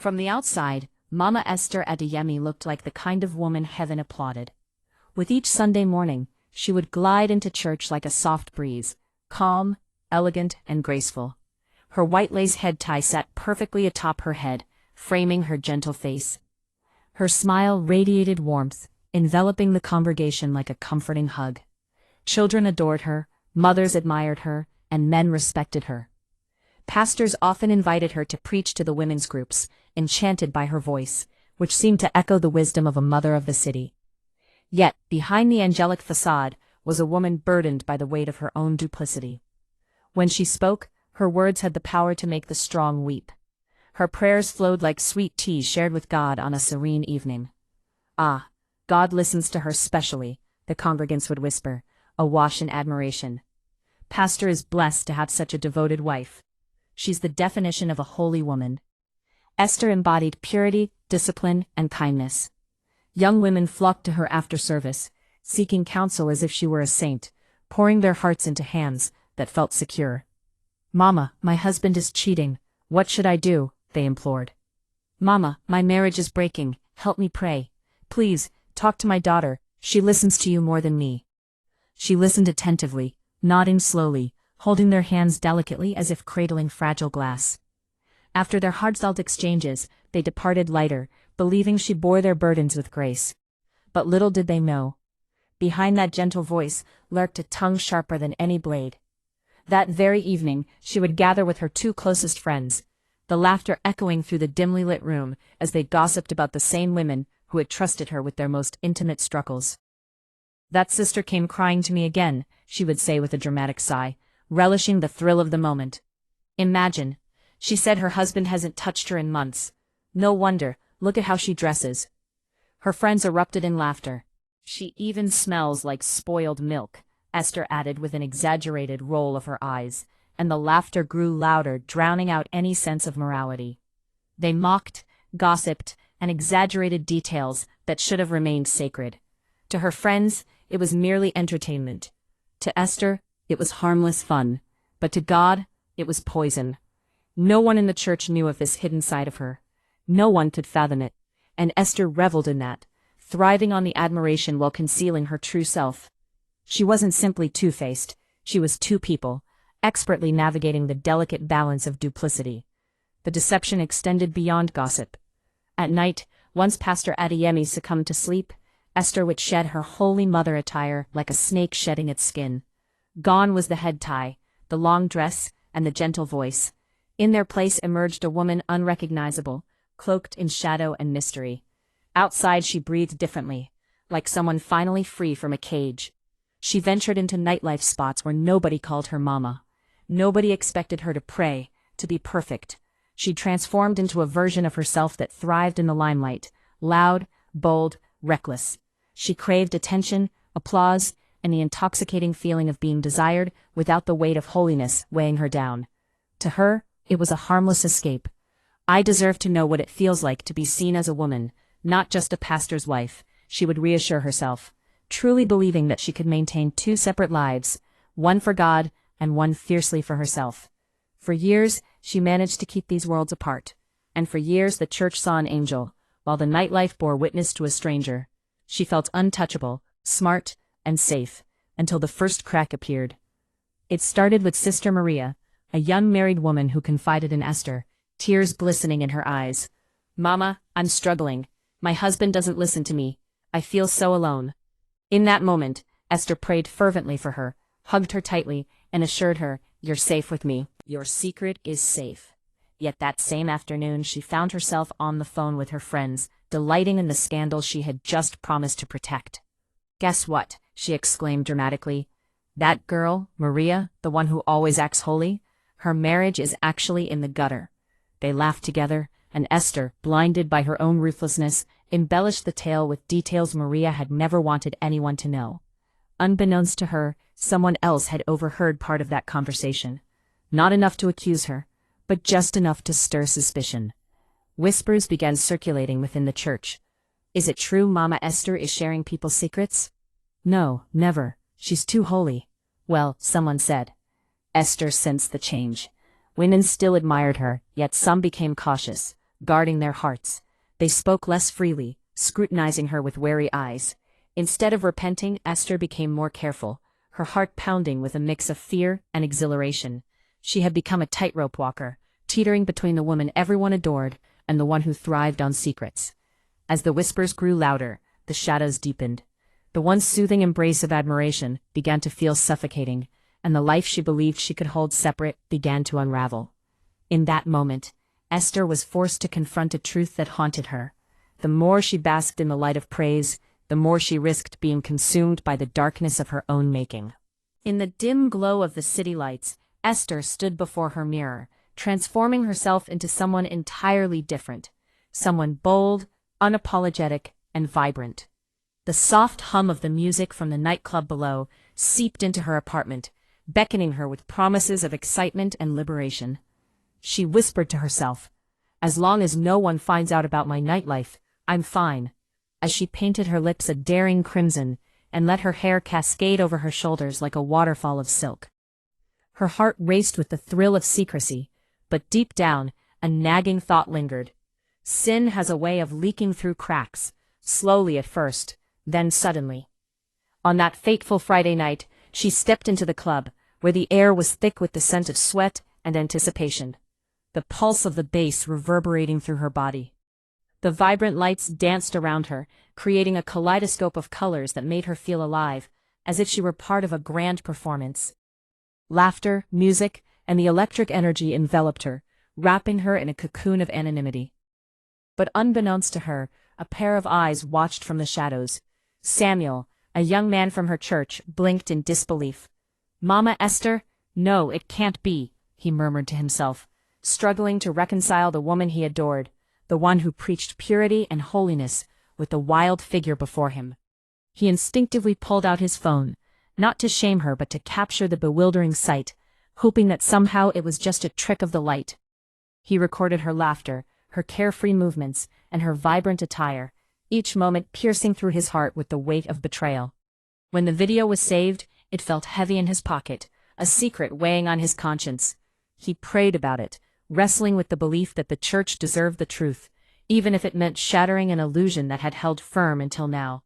From the outside, Mama Esther Adeyemi looked like the kind of woman heaven applauded. With each Sunday morning, she would glide into church like a soft breeze, calm, elegant, and graceful. Her white lace head tie sat perfectly atop her head, framing her gentle face. Her smile radiated warmth, enveloping the congregation like a comforting hug. Children adored her, mothers admired her, and men respected her. Pastors often invited her to preach to the women's groups, enchanted by her voice, which seemed to echo the wisdom of a mother of the city. Yet, behind the angelic facade, was a woman burdened by the weight of her own duplicity. When she spoke, her words had the power to make the strong weep. Her prayers flowed like sweet tea shared with God on a serene evening. "Ah, God listens to her specially," the congregants would whisper, awash in admiration. "Pastor is blessed to have such a devoted wife. She's the definition of a holy woman." Esther embodied purity, discipline, and kindness. Young women flocked to her after service, seeking counsel as if she were a saint, pouring their hearts into hands that felt secure. "Mama, my husband is cheating. What should I do?" they implored. "Mama, my marriage is breaking. Help me pray. Please, talk to my daughter. She listens to you more than me." She listened attentively, nodding slowly, holding their hands delicately as if cradling fragile glass. After their heartfelt exchanges, they departed lighter, believing she bore their burdens with grace. But little did they know. Behind that gentle voice lurked a tongue sharper than any blade. That very evening, she would gather with her two closest friends, the laughter echoing through the dimly lit room as they gossiped about the same women who had trusted her with their most intimate struggles. "That sister came crying to me again," she would say with a dramatic sigh, relishing the thrill of the moment. "Imagine. She said her husband hasn't touched her in months. No wonder, look at how she dresses." Her friends erupted in laughter. "She even smells like spoiled milk," Esther added with an exaggerated roll of her eyes, and the laughter grew louder, drowning out any sense of morality. They mocked, gossiped, and exaggerated details that should have remained sacred. To her friends, it was merely entertainment. To Esther, it was harmless fun. But to God, it was poison. No one in the church knew of this hidden side of her. No one could fathom it, and Esther reveled in that, thriving on the admiration while concealing her true self. She wasn't simply two-faced, she was two people, expertly navigating the delicate balance of duplicity. The deception extended beyond gossip. At night, once Pastor Adeyemi succumbed to sleep, Esther would shed her holy mother attire like a snake shedding its skin. Gone was the head tie, the long dress, and the gentle voice. In their place emerged a woman unrecognizable, cloaked in shadow and mystery. Outside she breathed differently, like someone finally free from a cage. She ventured into nightlife spots where nobody called her mama. Nobody expected her to pray, to be perfect. She transformed into a version of herself that thrived in the limelight, loud, bold, reckless. She craved attention, applause, and the intoxicating feeling of being desired without the weight of holiness weighing her down. To her, it was a harmless escape. "I deserve to know what it feels like to be seen as a woman, not just a pastor's wife," she would reassure herself, truly believing that she could maintain two separate lives, one for God and one fiercely for herself. For years, she managed to keep these worlds apart, and for years the church saw an angel, while the nightlife bore witness to a stranger. She felt untouchable, smart, and safe, until the first crack appeared. It started with Sister Maria, a young married woman who confided in Esther, tears glistening in her eyes. "Mama, I'm struggling. My husband doesn't listen to me. I feel so alone." In that moment, Esther prayed fervently for her, hugged her tightly, and assured her, "You're safe with me. Your secret is safe." Yet that same afternoon she found herself on the phone with her friends, delighting in the scandal she had just promised to protect. "Guess what?" she exclaimed dramatically. "That girl, Maria, the one who always acts holy, her marriage is actually in the gutter." They laughed together, and Esther, blinded by her own ruthlessness, embellished the tale with details Maria had never wanted anyone to know. Unbeknownst to her, someone else had overheard part of that conversation. Not enough to accuse her, but just enough to stir suspicion. Whispers began circulating within the church. "Is it true Mama Esther is sharing people's secrets?" "No, never. She's too holy." "Well," someone said. Esther sensed the change. Women still admired her, yet some became cautious. guarding their hearts. They spoke less freely, scrutinizing her with wary eyes. Instead of repenting, Esther became more careful, her heart pounding with a mix of fear and exhilaration. She had become a tightrope walker, teetering between the woman everyone adored and the one who thrived on secrets. As the whispers grew louder, the shadows deepened. The once soothing embrace of admiration began to feel suffocating, and the life she believed she could hold separate began to unravel. In that moment, Esther was forced to confront a truth that haunted her. The more she basked in the light of praise, the more she risked being consumed by the darkness of her own making. In the dim glow of the city lights, Esther stood before her mirror, transforming herself into someone entirely different, someone bold, unapologetic, and vibrant. The soft hum of the music from the nightclub below seeped into her apartment, beckoning her with promises of excitement and liberation. She whispered to herself, "As long as no one finds out about my nightlife, I'm fine," as she painted her lips a daring crimson and let her hair cascade over her shoulders like a waterfall of silk. Her heart raced with the thrill of secrecy, but deep down, a nagging thought lingered. Sin has a way of leaking through cracks, slowly at first, then suddenly. On that fateful Friday night, she stepped into the club, where the air was thick with the scent of sweat and anticipation, the pulse of the bass reverberating through her body. The vibrant lights danced around her, creating a kaleidoscope of colors that made her feel alive, as if she were part of a grand performance. Laughter, music, and the electric energy enveloped her, wrapping her in a cocoon of anonymity. But unbeknownst to her, a pair of eyes watched from the shadows. Samuel, a young man from her church, blinked in disbelief. "Mama Esther? No, it can't be," he murmured to himself, struggling to reconcile the woman he adored, the one who preached purity and holiness, with the wild figure before him. He instinctively pulled out his phone, not to shame her but to capture the bewildering sight, hoping that somehow it was just a trick of the light. He recorded her laughter, her carefree movements, and her vibrant attire, each moment piercing through his heart with the weight of betrayal. When the video was saved, it felt heavy in his pocket, a secret weighing on his conscience. He prayed about it, wrestling with the belief that the church deserved the truth, even if it meant shattering an illusion that had held firm until now.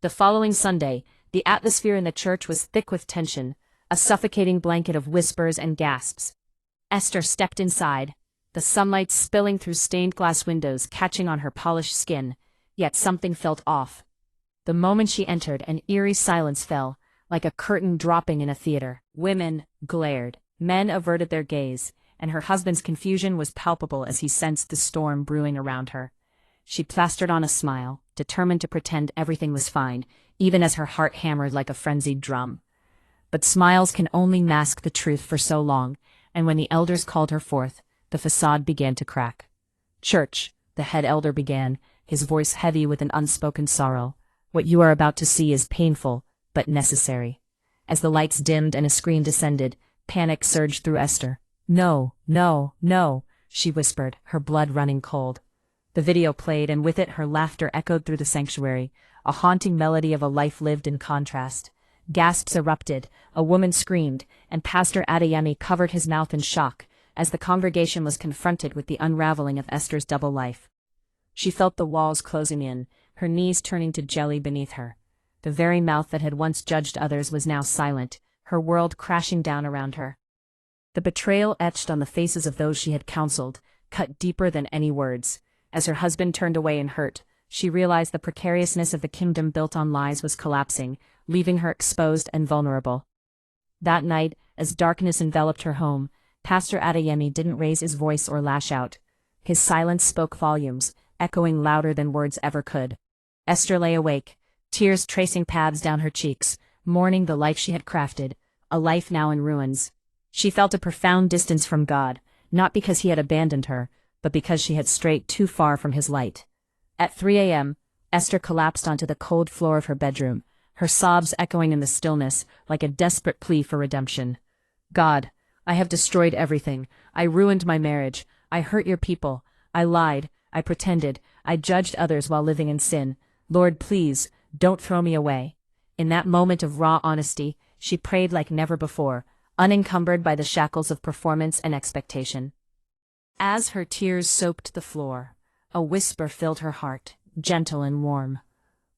The following Sunday, the atmosphere in the church was thick with tension, a suffocating blanket of whispers and gasps. Esther stepped inside, the sunlight spilling through stained glass windows catching on her polished skin, yet something felt off. The moment she entered, an eerie silence fell, like a curtain dropping in a theater. Women glared, men averted their gaze, and her husband's confusion was palpable as he sensed the storm brewing around her. She plastered on a smile, determined to pretend everything was fine, even as her heart hammered like a frenzied drum. But smiles can only mask the truth for so long, and when the elders called her forth, the facade began to crack. "Church," the head elder began, his voice heavy with an unspoken sorrow, "what you are about to see is painful, but necessary." As the lights dimmed and a screen descended, panic surged through Esther. "No, no, no," she whispered, her blood running cold. The video played, and with it her laughter echoed through the sanctuary, a haunting melody of a life lived in contrast. Gasps erupted, a woman screamed, and Pastor Adeyemi covered his mouth in shock, as the congregation was confronted with the unraveling of Esther's double life. She felt the walls closing in, her knees turning to jelly beneath her. The very mouth that had once judged others was now silent, her world crashing down around her. The betrayal etched on the faces of those she had counseled, cut deeper than any words. As her husband turned away in hurt, she realized the precariousness of the kingdom built on lies was collapsing, leaving her exposed and vulnerable. That night, as darkness enveloped her home, Pastor Adeyemi didn't raise his voice or lash out. His silence spoke volumes, echoing louder than words ever could. Esther lay awake, tears tracing paths down her cheeks, mourning the life she had crafted, a life now in ruins. She felt a profound distance from God, not because he had abandoned her, but because she had strayed too far from his light. At 3 a.m., Esther collapsed onto the cold floor of her bedroom, her sobs echoing in the stillness like a desperate plea for redemption. "God, I have destroyed everything. I ruined my marriage. I hurt your people. I lied. I pretended. I judged others while living in sin. Lord, please, don't throw me away." In that moment of raw honesty, she prayed like never before, unencumbered by the shackles of performance and expectation. As her tears soaked the floor, a whisper filled her heart, gentle and warm.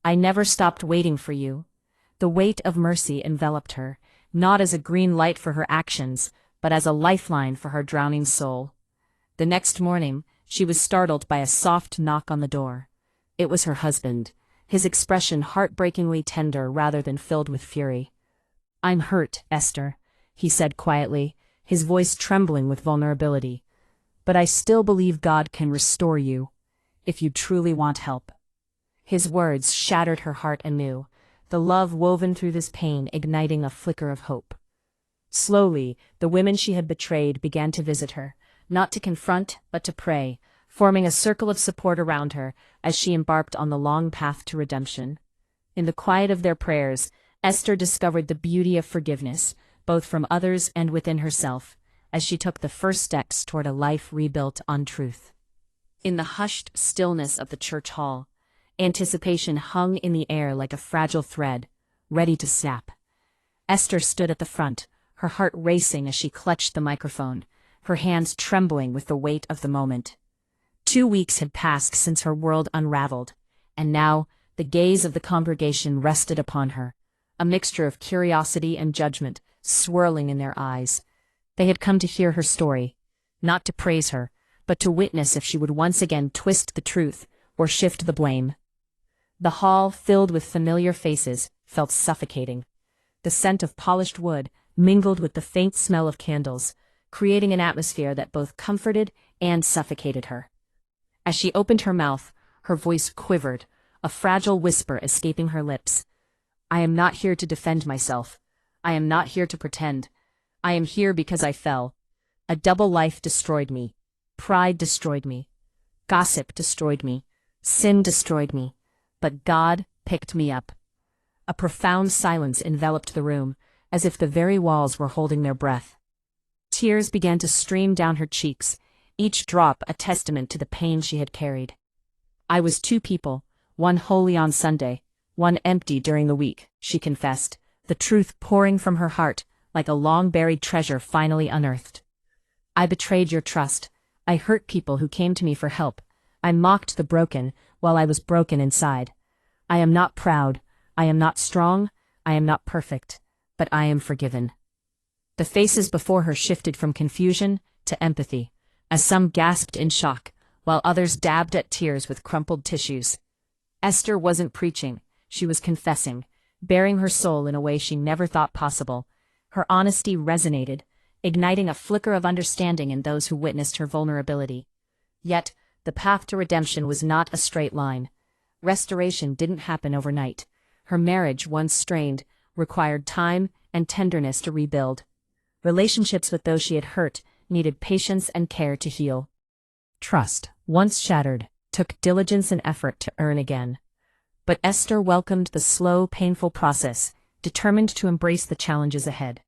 "I never stopped waiting for you." The weight of mercy enveloped her, not as a green light for her actions, but as a lifeline for her drowning soul. The next morning, she was startled by a soft knock on the door. It was her husband, his expression heartbreakingly tender rather than filled with fury. "I'm hurt, Esther," he said quietly, his voice trembling with vulnerability. "But I still believe God can restore you, if you truly want help." His words shattered her heart anew, the love woven through this pain igniting a flicker of hope. Slowly, the women she had betrayed began to visit her, not to confront, but to pray, forming a circle of support around her as she embarked on the long path to redemption. In the quiet of their prayers, Esther discovered the beauty of forgiveness, both from others and within herself, as she took the first steps toward a life rebuilt on truth. In the hushed stillness of the church hall, anticipation hung in the air like a fragile thread, ready to snap. Esther stood at the front, her heart racing as she clutched the microphone, her hands trembling with the weight of the moment. 2 weeks had passed since her world unraveled, and now the gaze of the congregation rested upon her, a mixture of curiosity and judgment swirling in their eyes. They had come to hear her story, not to praise her, but to witness if she would once again twist the truth or shift the blame. The hall, filled with familiar faces, felt suffocating. The scent of polished wood mingled with the faint smell of candles, creating an atmosphere that both comforted and suffocated her. As she opened her mouth, her voice quivered, a fragile whisper escaping her lips. "I am not here to defend myself. I am not here to pretend. I am here because I fell. A double life destroyed me. Pride destroyed me. Gossip destroyed me. Sin destroyed me. But God picked me up." A profound silence enveloped the room, as if the very walls were holding their breath. Tears began to stream down her cheeks, each drop a testament to the pain she had carried. "I was two people, one holy on Sunday, one empty during the week," she confessed, the truth pouring from her heart like a long-buried treasure finally unearthed. "I betrayed your trust. I hurt people who came to me for help. I mocked the broken while I was broken inside. I am not proud. I am not strong. I am not perfect. But I am forgiven." The faces before her shifted from confusion to empathy, as some gasped in shock, while others dabbed at tears with crumpled tissues. Esther wasn't preaching, she was confessing, baring her soul in a way she never thought possible. Her honesty resonated, igniting a flicker of understanding in those who witnessed her vulnerability. Yet, the path to redemption was not a straight line. Restoration didn't happen overnight. Her marriage, once strained, required time and tenderness to rebuild. Relationships with those she had hurt needed patience and care to heal. Trust, once shattered, took diligence and effort to earn again. But Esther welcomed the slow, painful process, determined to embrace the challenges ahead.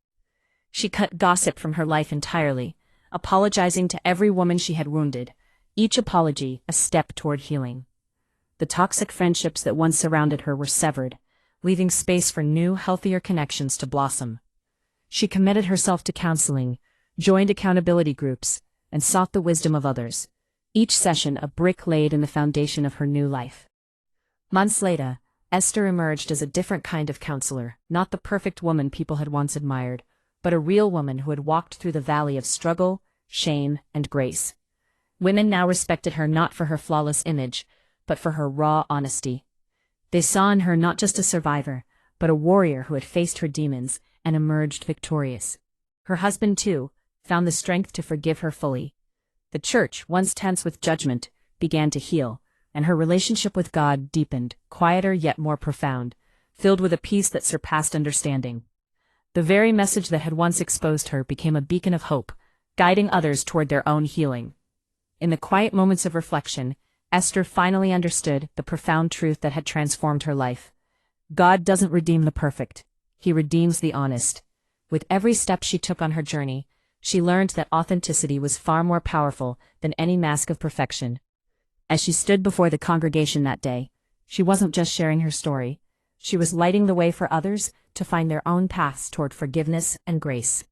She cut gossip from her life entirely, apologizing to every woman she had wounded, each apology a step toward healing. The toxic friendships that once surrounded her were severed, leaving space for new, healthier connections to blossom. She committed herself to counseling, joined accountability groups, and sought the wisdom of others, each session a brick laid in the foundation of her new life. Months later, Esther emerged as a different kind of counselor, not the perfect woman people had once admired, but a real woman who had walked through the valley of struggle, shame, and grace. Women now respected her not for her flawless image, but for her raw honesty. They saw in her not just a survivor, but a warrior who had faced her demons and emerged victorious. Her husband, too, found the strength to forgive her fully. The church, once tense with judgment, began to heal, and her relationship with God deepened, quieter yet more profound, filled with a peace that surpassed understanding. The very message that had once exposed her became a beacon of hope, guiding others toward their own healing. In the quiet moments of reflection, Esther finally understood the profound truth that had transformed her life. God doesn't redeem the perfect. He redeems the honest. With every step she took on her journey, she learned that authenticity was far more powerful than any mask of perfection. As she stood before the congregation that day, she wasn't just sharing her story. She was lighting the way for others to find their own paths toward forgiveness and grace.